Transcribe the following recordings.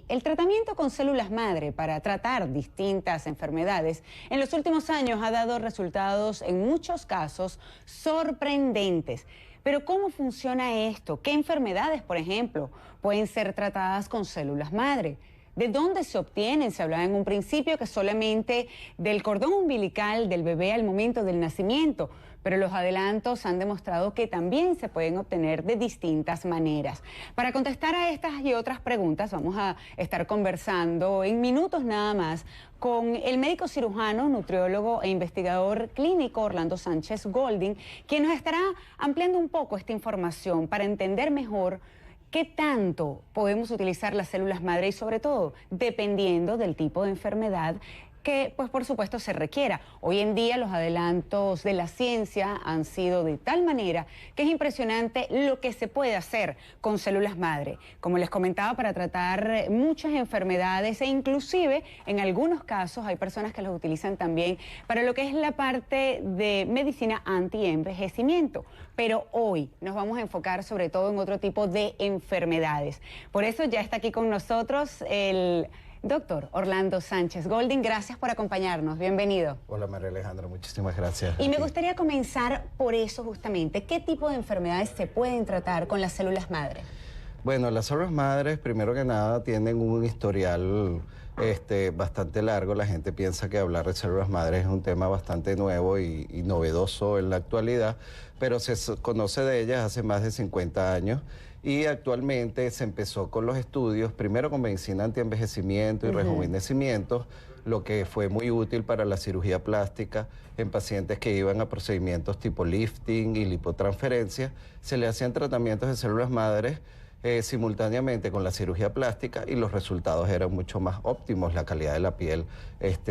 el tratamiento con células madre para tratar distintas enfermedades en los últimos años ha dado resultados en muchos casos sorprendentes. Pero ¿cómo funciona esto? ¿Qué enfermedades, por ejemplo, pueden ser tratadas con células madre? ¿De dónde se obtienen? Se hablaba en un principio que solamente del cordón umbilical del bebé al momento del nacimiento, pero los adelantos han demostrado que también se pueden obtener de distintas maneras. Para contestar a estas y otras preguntas vamos a estar conversando en minutos nada más con el médico cirujano, nutriólogo e investigador clínico Orlando Sánchez Golding, quien nos estará ampliando un poco esta información para entender mejor ¿qué tanto podemos utilizar las células madre y sobre todo dependiendo del tipo de enfermedad que, pues por supuesto, se requiera? Hoy en día los adelantos de la ciencia han sido de tal manera que es impresionante lo que se puede hacer con células madre. Como les comentaba, para tratar muchas enfermedades e inclusive en algunos casos hay personas que los utilizan también para lo que es la parte de medicina anti-envejecimiento. Pero hoy nos vamos a enfocar sobre todo en otro tipo de enfermedades. Por eso ya está aquí con nosotros el doctor Orlando Sánchez Golding. Gracias por acompañarnos. Bienvenido. Hola María Alejandra, muchísimas gracias. Y me gustaría comenzar por eso justamente. ¿Qué tipo de enfermedades se pueden tratar con las células madre? Bueno, las células madres, primero que nada, tienen un historial bastante largo. La gente piensa que hablar de células madres es un tema bastante nuevo y novedoso en la actualidad, pero se conoce de ellas hace más de 50 años y actualmente se empezó con los estudios, primero con medicina antienvejecimiento y rejuvenecimiento, lo que fue muy útil para la cirugía plástica en pacientes que iban a procedimientos tipo lifting y lipotransferencia. Se le hacían tratamientos de células madres simultáneamente con la cirugía plástica y los resultados eran mucho más óptimos. La calidad de la piel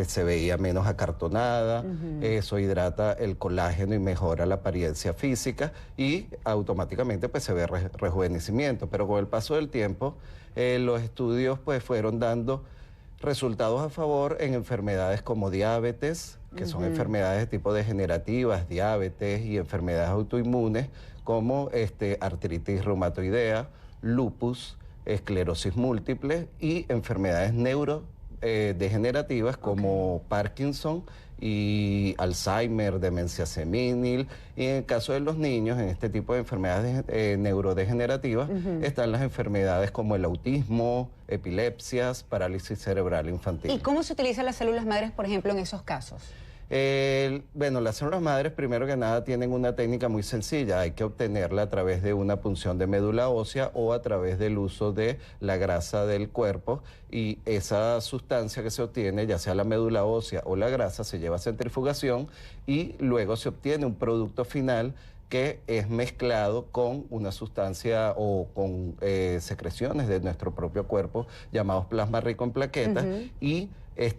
se veía menos acartonada, eso hidrata el colágeno y mejora la apariencia física y automáticamente pues se ve rejuvenecimiento. Pero con el paso del tiempo los estudios pues fueron dando resultados a favor en enfermedades como diabetes, que son enfermedades de tipo degenerativas, diabetes y enfermedades autoinmunes como artritis reumatoidea, lupus, esclerosis múltiple y enfermedades neurodegenerativas como Parkinson y Alzheimer, demencia senil. Y en el caso de los niños, en este tipo de enfermedades neurodegenerativas, están las enfermedades como el autismo, epilepsias, parálisis cerebral infantil. ¿Y cómo se utilizan las células madres, por ejemplo, en esos casos? Bueno, las células madres primero que nada tienen una técnica muy sencilla. Hay que obtenerla a través de una punción de médula ósea o a través del uso de la grasa del cuerpo, y esa sustancia que se obtiene, ya sea la médula ósea o la grasa, se lleva a centrifugación y luego se obtiene un producto final que es mezclado con una sustancia o con secreciones de nuestro propio cuerpo llamados plasma rico en plaquetas y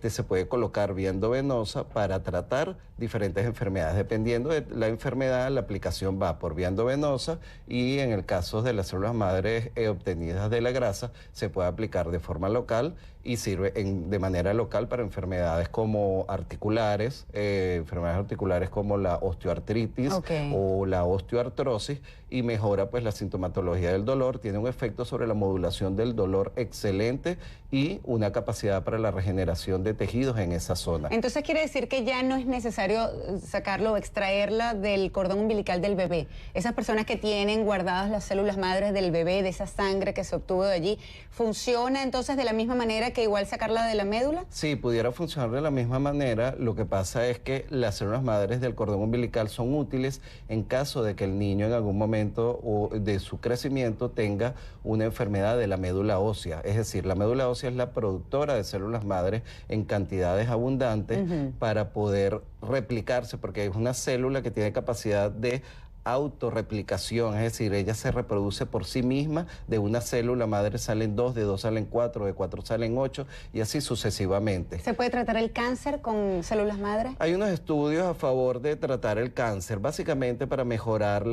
se puede colocar vía endovenosa para tratar diferentes enfermedades. Dependiendo de la enfermedad, la aplicación va por vía endovenosa y en el caso de las células madres obtenidas de la grasa, se puede aplicar de forma local y sirve de manera local para enfermedades como articulares, enfermedades articulares como la osteoartritis o la osteoartrosis, y mejora pues la sintomatología del dolor, tiene un efecto sobre la modulación del dolor excelente y una capacidad para la regeneración de tejidos en esa zona. Entonces quiere decir que ya no es necesario sacarlo o extraerla del cordón umbilical del bebé. Esas personas que tienen guardadas las células madres del bebé, de esa sangre que se obtuvo de allí, ¿funciona entonces de la misma manera que igual sacarla de la médula? Sí, pudiera funcionar de la misma manera. Lo que pasa es que las células madres del cordón umbilical son útiles en caso de que el niño en algún momento de su crecimiento tenga una enfermedad de la médula ósea. Es decir, la médula ósea es la productora de células madres en cantidades abundantes para poder replicarse, porque es una célula que tiene capacidad de autorreplicación, es decir, ella se reproduce por sí misma. De una célula madre salen 2, de 2 salen 4, de 4 salen 8 y así sucesivamente. ¿Se puede tratar el cáncer con células madre? Hay unos estudios a favor de tratar el cáncer, básicamente para mejorar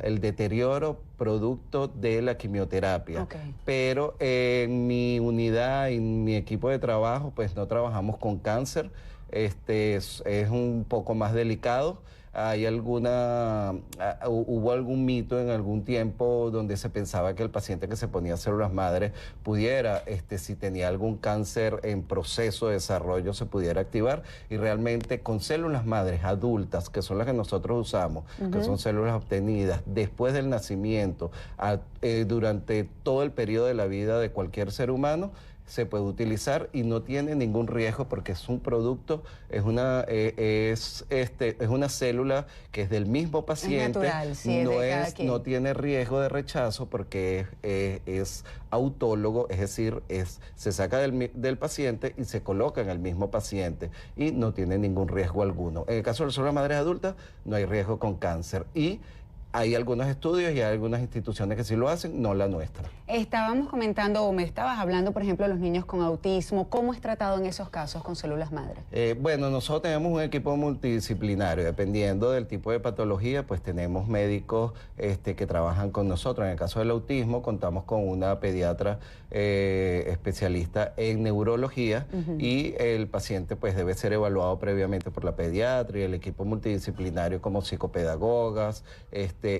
el deterioro producto de la quimioterapia. Pero en mi unidad, en mi equipo de trabajo, pues no trabajamos con cáncer. Es un poco más delicado. hubo algún mito en algún tiempo donde se pensaba que el paciente que se ponía células madres pudiera, si tenía algún cáncer en proceso de desarrollo, se pudiera activar, y realmente con células madres adultas, que son las que nosotros usamos, que son células obtenidas después del nacimiento, durante todo el periodo de la vida de cualquier ser humano, se puede utilizar y no tiene ningún riesgo porque es un producto, es una célula que es del mismo paciente, es natural, sí, no tiene riesgo de rechazo porque es autólogo, es decir, se saca del paciente y se coloca en el mismo paciente y no tiene ningún riesgo alguno. En el caso de las células madres adultas no hay riesgo con cáncer y hay algunos estudios y hay algunas instituciones que sí lo hacen, no la nuestra. Estábamos comentando, o me estabas hablando, por ejemplo, de los niños con autismo. ¿Cómo es tratado en esos casos con células madre? Bueno, nosotros tenemos un equipo multidisciplinario. Dependiendo del tipo de patología, pues tenemos médicos que trabajan con nosotros. En el caso del autismo, contamos con una pediatra especialista en neurología y el paciente pues debe ser evaluado previamente por la pediatra y el equipo multidisciplinario como psicopedagogas,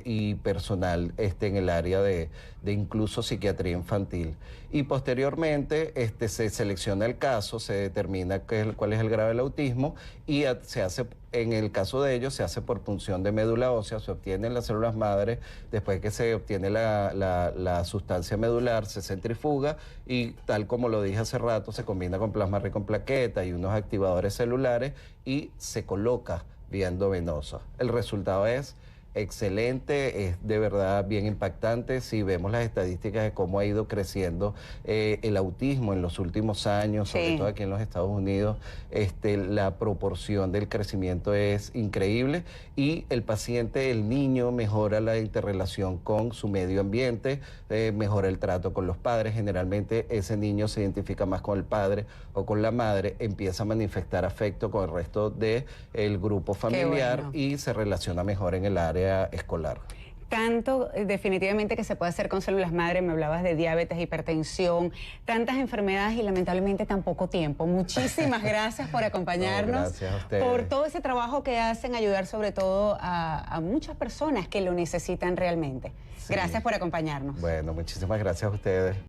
y personal en el área de incluso psiquiatría infantil. Y posteriormente se selecciona el caso, se determina cuál es el grado del autismo y se hace, en el caso de ellos, se hace por punción de médula ósea, se obtienen las células madres, después que se obtiene la sustancia medular, se centrifuga y tal como lo dije hace rato, se combina con plasma rico en plaquetas y unos activadores celulares y se coloca vía endovenosa. El resultado es excelente, es de verdad bien impactante. Si vemos las estadísticas de cómo ha ido creciendo el autismo en los últimos años, sobre todo aquí en los Estados Unidos, la proporción del crecimiento es increíble y el paciente, el niño, mejora la interrelación con su medio ambiente, mejora el trato con los padres. Generalmente ese niño se identifica más con el padre o con la madre, empieza a manifestar afecto con el resto del grupo familiar y se relaciona mejor en el área escolar. Tanto definitivamente que se puede hacer con células madre. Me hablabas de diabetes, hipertensión, tantas enfermedades y lamentablemente tan poco tiempo. Muchísimas gracias por acompañarnos, gracias a ustedes, por todo ese trabajo que hacen, ayudar sobre todo a muchas personas que lo necesitan realmente. Gracias por acompañarnos. Bueno, muchísimas gracias a ustedes.